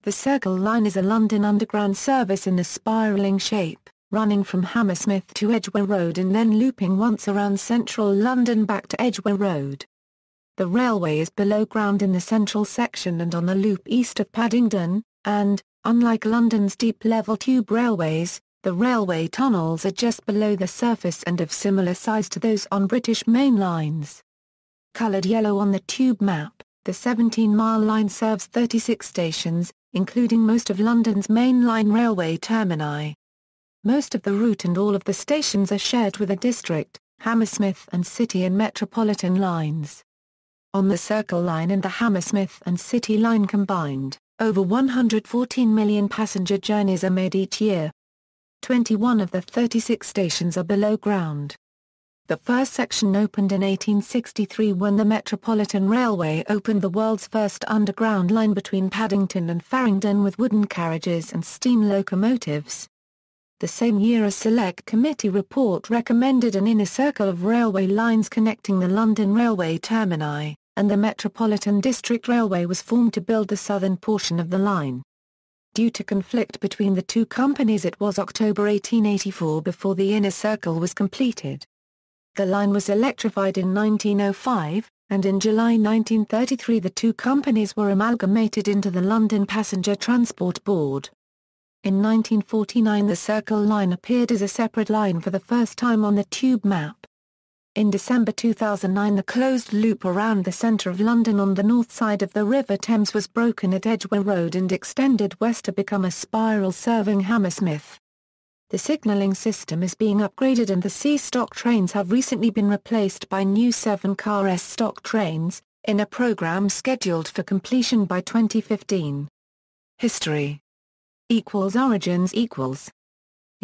The Circle Line is a London Underground service in a spiralling shape, running from Hammersmith to Edgware Road and then looping once around central London back to Edgware Road. The railway is below ground in the central section and on the loop east of Paddingdon, and, unlike London's deep-level tube railways, the railway tunnels are just below the surface and of similar size to those on British main lines. Coloured yellow on the tube map, the 17-mile line serves 36 stations, including most of London's main-line railway termini. Most of the route and all of the stations are shared with the District, Hammersmith and City and Metropolitan lines. On the Circle Line and the Hammersmith and City Line combined, over 114 million passenger journeys are made each year. 21 of the 36 stations are below ground. The first section opened in 1863 when the Metropolitan Railway opened the world's first underground line between Paddington and Farringdon with wooden carriages and steam locomotives. The same year a Select Committee report recommended an inner circle of railway lines connecting the London Railway termini, and the Metropolitan District Railway was formed to build the southern portion of the line. Due to conflict between the two companies, it was October 1884 before the inner circle was completed. The line was electrified in 1905, and in July 1933 the two companies were amalgamated into the London Passenger Transport Board. In 1949 the Circle Line appeared as a separate line for the first time on the tube map. In December 2009 the closed loop around the centre of London on the north side of the River Thames was broken at Edgware Road and extended west to become a spiral serving Hammersmith. The signalling system is being upgraded and the C-stock trains have recently been replaced by new 7-car S-stock trains, in a programme scheduled for completion by 2015. History. Origins. In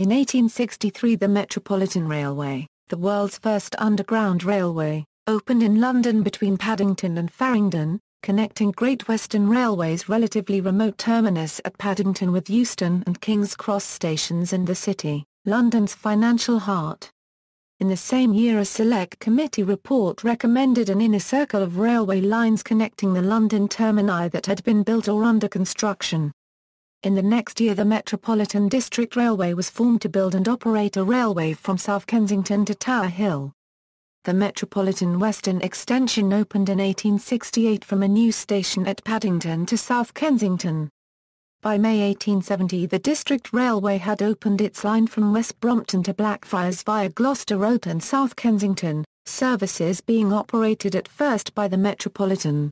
1863 the Metropolitan Railway, the world's first underground railway, opened in London between Paddington and Farringdon, connecting Great Western Railway's relatively remote terminus at Paddington with Euston and King's Cross stations and the city, London's financial heart. In the same year a Select Committee report recommended an inner circle of railway lines connecting the London termini that had been built or under construction. In the next year the Metropolitan District Railway was formed to build and operate a railway from South Kensington to Tower Hill. The Metropolitan Western Extension opened in 1868 from a new station at Paddington to South Kensington. By May 1870 the District Railway had opened its line from West Brompton to Blackfriars via Gloucester Road and South Kensington, services being operated at first by the Metropolitan.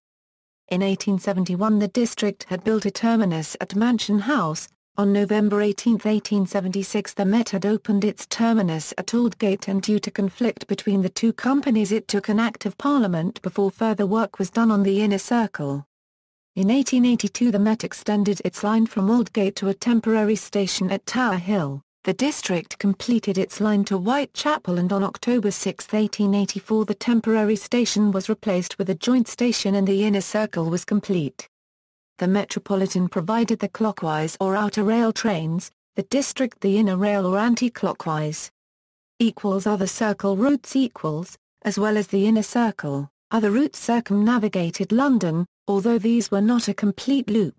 In 1871 the district had built a terminus at Mansion House. On November 18, 1876 the Met had opened its terminus at Aldgate, and due to conflict between the two companies it took an Act of Parliament before further work was done on the inner circle. In 1882 the Met extended its line from Aldgate to a temporary station at Tower Hill. The district completed its line to Whitechapel, and on October 6, 1884 the temporary station was replaced with a joint station and the inner circle was complete. The Metropolitan provided the clockwise or outer rail trains, the district the inner rail or anti-clockwise. Other circle routes as well as the inner circle, other routes circumnavigated London, although these were not a complete loop.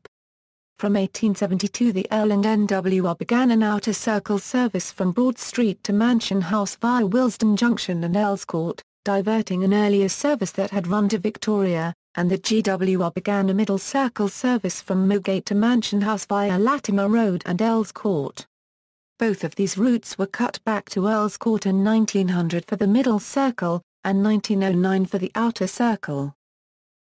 From 1872 the L&NWR began an outer circle service from Broad Street to Mansion House via Willesden Junction and Earls Court, diverting an earlier service that had run to Victoria, and the GWR began a middle circle service from Moorgate to Mansion House via Latimer Road and Earls Court. Both of these routes were cut back to Earls Court in 1900 for the middle circle, and 1909 for the outer circle.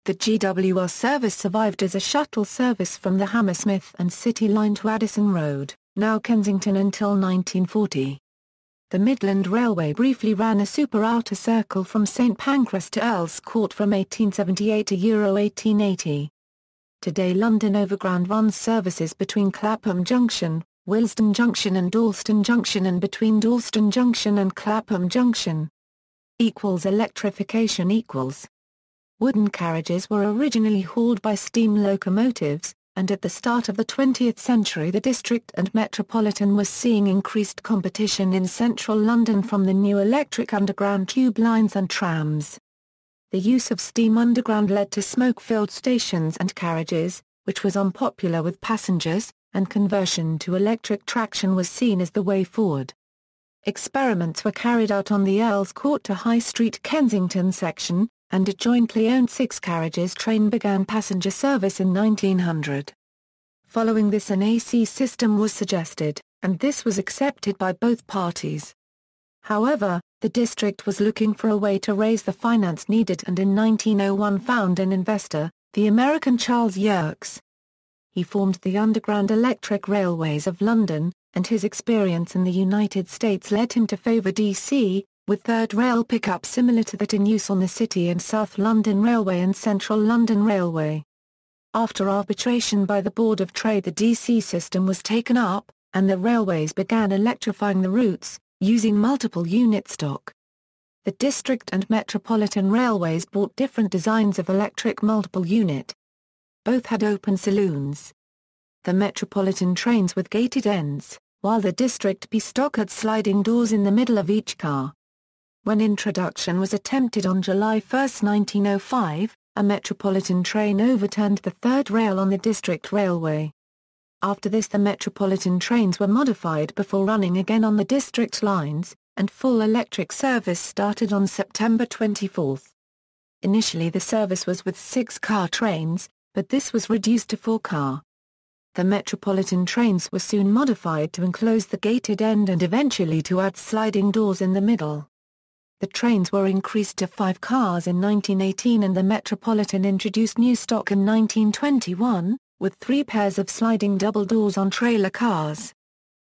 The GWR service survived as a shuttle service from the Hammersmith and City Line to Addison Road, now Kensington, until 1940. The Midland Railway briefly ran a super outer circle from St Pancras to Earls Court from 1878 to 1880. Today London Overground runs services between Clapham Junction, Willesden Junction and Dalston Junction, and between Dalston Junction and Clapham Junction. Electrification. Wooden carriages were originally hauled by steam locomotives, and at the start of the 20th century the District and Metropolitan was seeing increased competition in central London from the new electric underground tube lines and trams. The use of steam underground led to smoke-filled stations and carriages, which was unpopular with passengers, and conversion to electric traction was seen as the way forward. Experiments were carried out on the Earls Court to High Street Kensington section, and a jointly owned 6-carriages train began passenger service in 1900. Following this, an AC system was suggested, and this was accepted by both parties. However, the district was looking for a way to raise the finance needed and in 1901 found an investor, the American Charles Yerkes. He formed the Underground Electric Railways of London, and his experience in the United States led him to favour DC, with third rail pickup similar to that in use on the City and South London Railway and Central London Railway. After arbitration by the Board of Trade, the DC system was taken up, and the railways began electrifying the routes, using multiple unit stock. The District and Metropolitan Railways bought different designs of electric multiple unit. Both had open saloons. The Metropolitan trains with gated ends, while the District B stock had sliding doors in the middle of each car. When introduction was attempted on July 1, 1905, a Metropolitan train overturned the third rail on the District Railway. After this, the Metropolitan trains were modified before running again on the District lines, and full electric service started on September 24. Initially the service was with 6-car trains, but this was reduced to 4-car. The Metropolitan trains were soon modified to enclose the gated end and eventually to add sliding doors in the middle. The trains were increased to 5 cars in 1918 and the Metropolitan introduced new stock in 1921, with 3 pairs of sliding double doors on trailer cars.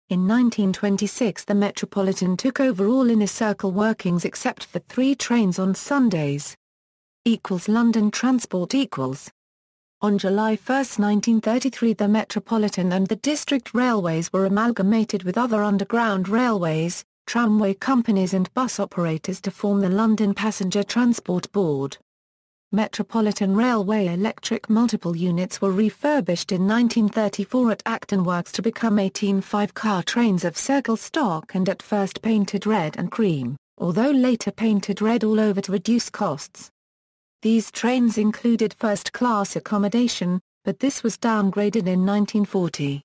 In 1926 the Metropolitan took over all inner circle workings except for 3 trains on Sundays. London Transport . On July 1, 1933 the Metropolitan and the District Railways were amalgamated with other underground railways, tramway companies and bus operators to form the London Passenger Transport Board. Metropolitan Railway electric multiple units were refurbished in 1934 at Acton Works to become 18 5-car trains of circle stock and at first painted red and cream, although later painted red all over to reduce costs. These trains included first-class accommodation, but this was downgraded in 1940.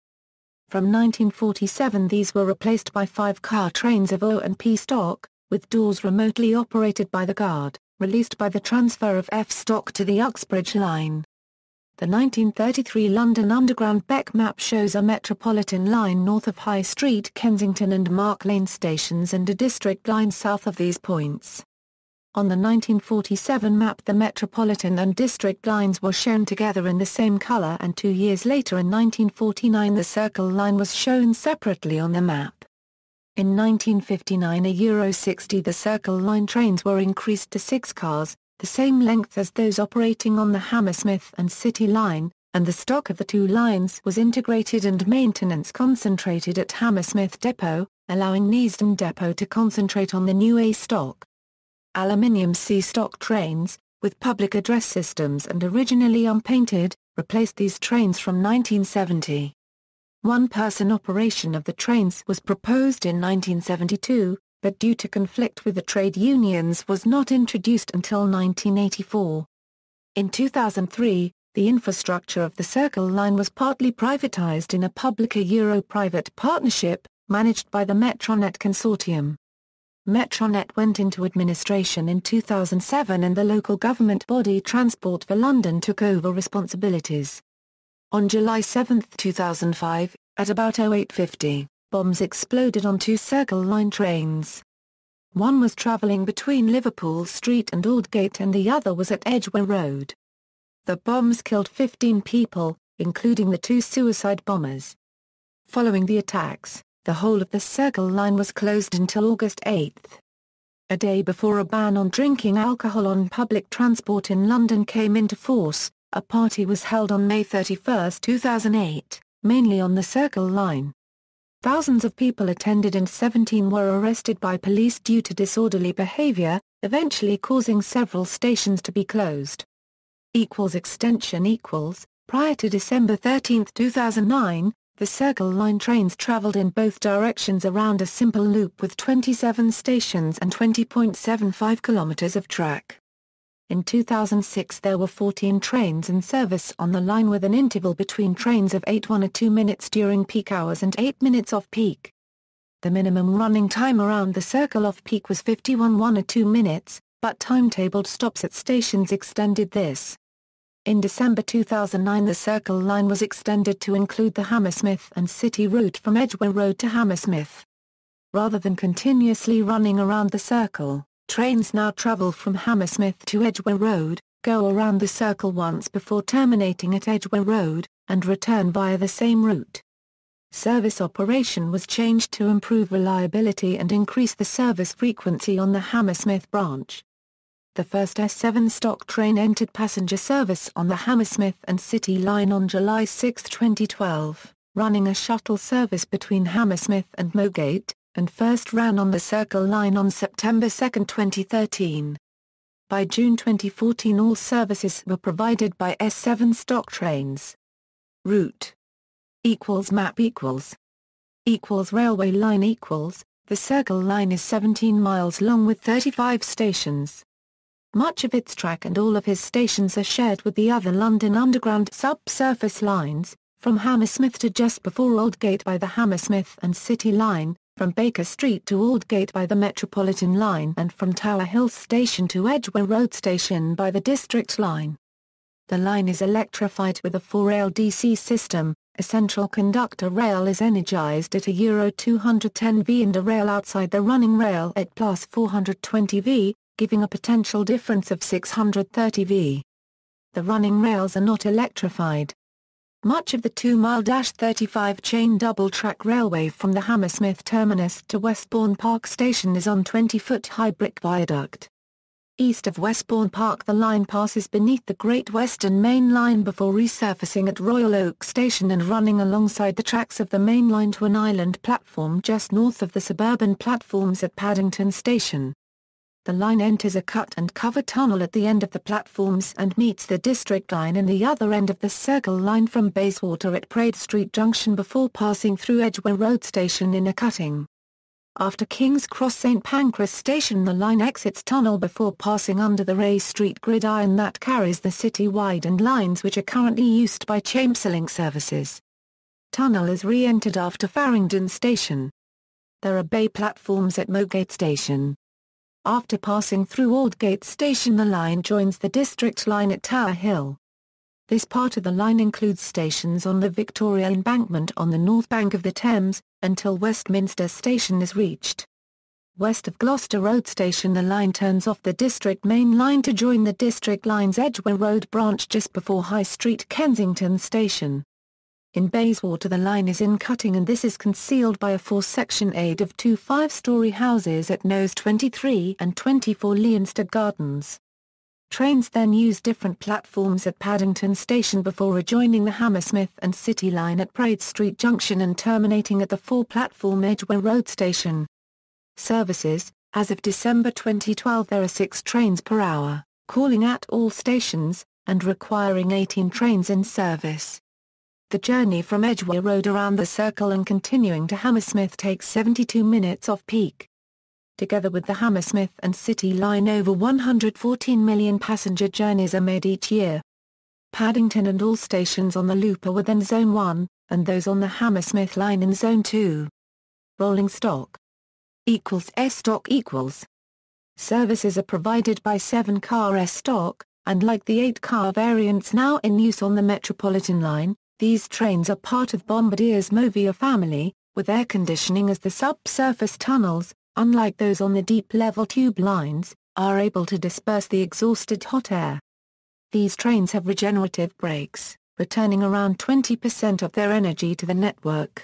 From 1947 these were replaced by 5-car trains of O and P stock, with doors remotely operated by the guard, released by the transfer of F stock to the Uxbridge line. The 1933 London Underground Beck map shows a Metropolitan line north of High Street Kensington and Mark Lane stations and a District line south of these points. On the 1947 map the Metropolitan and District lines were shown together in the same colour, and 2 years later in 1949 the Circle line was shown separately on the map. In 1959 Euro 60 the Circle line trains were increased to 6 cars, the same length as those operating on the Hammersmith and City line, and the stock of the 2 lines was integrated and maintenance concentrated at Hammersmith Depot, allowing Neasden Depot to concentrate on the new A stock. Aluminium C stock trains, with public address systems and originally unpainted, replaced these trains from 1970. One-person operation of the trains was proposed in 1972, but due to conflict with the trade unions was not introduced until 1984. In 2003, the infrastructure of the Circle line was partly privatised in a public-Euro-private partnership, managed by the Metronet Consortium. Metronet went into administration in 2007 and the local government body Transport for London took over responsibilities. On July 7, 2005, at about 0850, bombs exploded on 2 Circle line trains. One was travelling between Liverpool Street and Aldgate and the other was at Edgware Road. The bombs killed 15 people, including the 2 suicide bombers. Following the attacks, the whole of the Circle line was closed until August 8. A day before a ban on drinking alcohol on public transport in London came into force, a party was held on May 31, 2008, mainly on the Circle line. Thousands of people attended and 17 were arrested by police due to disorderly behaviour, eventually causing several stations to be closed. Extension Prior to December 13, 2009, the Circle line trains travelled in both directions around a simple loop with 27 stations and 20.75 kilometres of track. In 2006 there were 14 trains in service on the line with an interval between trains of 8 or 2 minutes during peak hours and 8 minutes off-peak. The minimum running time around the circle off-peak was 51 or 2 minutes, but timetabled stops at stations extended this. In December 2009 the Circle line was extended to include the Hammersmith and City route from Edgware Road to Hammersmith. Rather than continuously running around the Circle, trains now travel from Hammersmith to Edgware Road, go around the Circle once before terminating at Edgware Road, and return via the same route. Service operation was changed to improve reliability and increase the service frequency on the Hammersmith branch. The first S7 stock train entered passenger service on the Hammersmith and City line on July 6, 2012, running a shuttle service between Hammersmith and Moorgate, and first ran on the Circle line on September 2, 2013. By June 2014 all services were provided by S7 stock trains. Route Map Railway line The Circle line is 17 miles long with 35 stations. Much of its track and all of his stations are shared with the other London Underground subsurface lines, from Hammersmith to just before Aldgate by the Hammersmith and City line, from Baker Street to Aldgate by the Metropolitan line and from Tower Hill Station to Edgware Road Station by the District line. The line is electrified with a 4-rail DC system. A central conductor rail is energised at a Euro 210 V and a rail outside the running rail at plus 420 V, giving a potential difference of 630 V. The running rails are not electrified. Much of the 2-mile-35 chain double-track railway from the Hammersmith terminus to Westbourne Park Station is on 20-foot high brick viaduct. East of Westbourne Park the line passes beneath the Great Western Main Line before resurfacing at Royal Oak Station and running alongside the tracks of the main line to an island platform just north of the suburban platforms at Paddingdon Station. The line enters a cut-and-cover tunnel at the end of the platforms and meets the District line in the other end of the Circle line from Bayswater at Praed Street Junction before passing through Edgware Road Station in a cutting. After King's Cross St Pancras Station the line exits tunnel before passing under the Ray Street gridiron that carries the city-widened lines which are currently used by Thameslink services. Tunnel is re-entered after Farringdon Station. There are bay platforms at Moorgate Station. After passing through Aldgate Station the line joins the District line at Tower Hill. This part of the line includes stations on the Victoria Embankment on the north bank of the Thames, until Westminster Station is reached. West of Gloucester Road Station the line turns off the District main line to join the District line's Edgware Road branch just before High Street Kensington Station. In Bayswater the line is in cutting and this is concealed by a 4-section aid of 2 5-storey houses at Nose 23 and 24 Leonstead Gardens. Trains then use different platforms at Paddington Station before rejoining the Hammersmith and City line at Praed Street Junction and terminating at the 4-platform Edgware Road Station. Services: as of December 2012 there are 6 trains per hour, calling at all stations, and requiring 18 trains in service. The journey from Edgware Road around the Circle and continuing to Hammersmith takes 72 minutes off-peak. Together with the Hammersmith and City line over 114 million passenger journeys are made each year. Paddington and all stations on the loop are within Zone 1, and those on the Hammersmith line in Zone 2. Rolling stock S-stock equals. Services are provided by 7-car S-stock, and like the 8-car variants now in use on the Metropolitan line, these trains are part of Bombardier's Movia family, with air conditioning as the subsurface tunnels, unlike those on the deep-level tube lines, are able to disperse the exhausted hot air. These trains have regenerative brakes, returning around 20% of their energy to the network.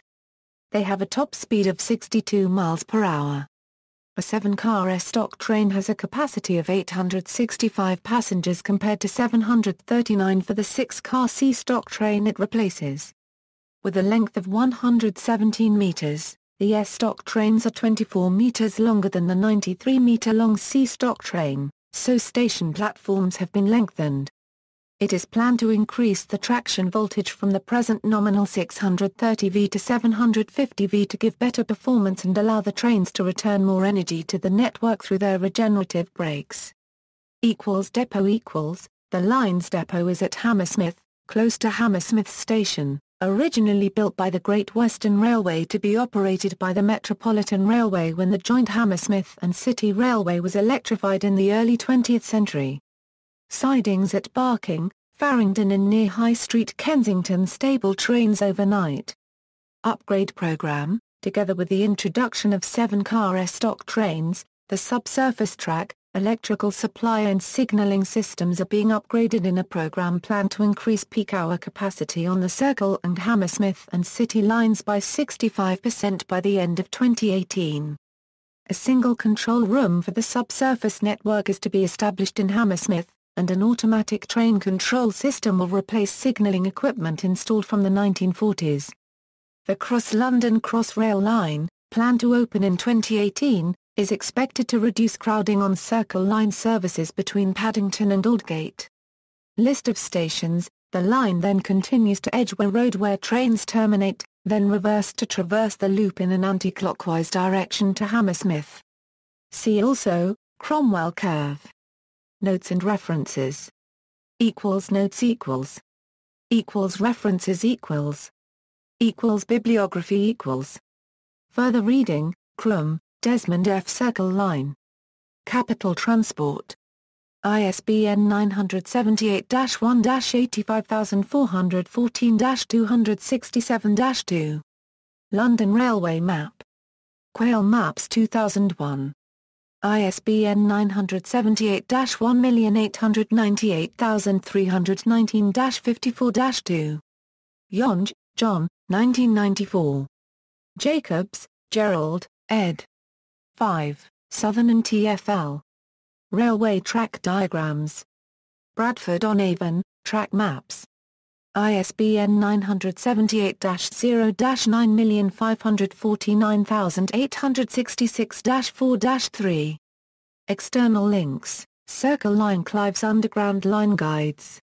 They have a top speed of 62 miles per hour. A 7-car S-stock train has a capacity of 865 passengers compared to 739 for the 6-car C-stock train it replaces. With a length of 117 meters, the S-stock trains are 24 meters longer than the 93-meter-long C-stock train, so station platforms have been lengthened. It is planned to increase the traction voltage from the present nominal 630 V to 750 V to give better performance and allow the trains to return more energy to the network through their regenerative brakes. Depot. The line's depot is at Hammersmith, close to Hammersmith Station, originally built by the Great Western Railway to be operated by the Metropolitan Railway when the joint Hammersmith and City Railway was electrified in the early 20th century. Sidings at Barking, Farringdon and near High Street Kensington stable trains overnight. Upgrade programme. Together with the introduction of 7-car stock trains, the subsurface track, electrical supply and signalling systems are being upgraded in a program planned to increase peak hour capacity on the Circle and Hammersmith and City lines by 65% by the end of 2018. A single control room for the subsurface network is to be established in Hammersmith, and an automatic train control system will replace signalling equipment installed from the 1940s. The Cross-London Crossrail line, planned to open in 2018, is expected to reduce crowding on Circle Line services between Paddington and Aldgate. List of stations. The line then continues to Edgware Road where trains terminate, then reverse to traverse the loop in an anti-clockwise direction to Hammersmith. See also, Cromwell Curve. Notes and references. Notes references bibliography Further reading, Crum, Desmond F. Circle Line. Capital Transport. ISBN 978-1-85414-267-2. London Railway Map. Quail Maps 2001. ISBN 978-1898319-54-2. Yonge, John, 1994. Jacobs, Gerald, ed. 5, Southern and TfL. Railway Track Diagrams. Bradford-on-Avon, Track Maps. ISBN 978-0-9549866-4-3. External links, Circle Line Clive's Underground Line Guides.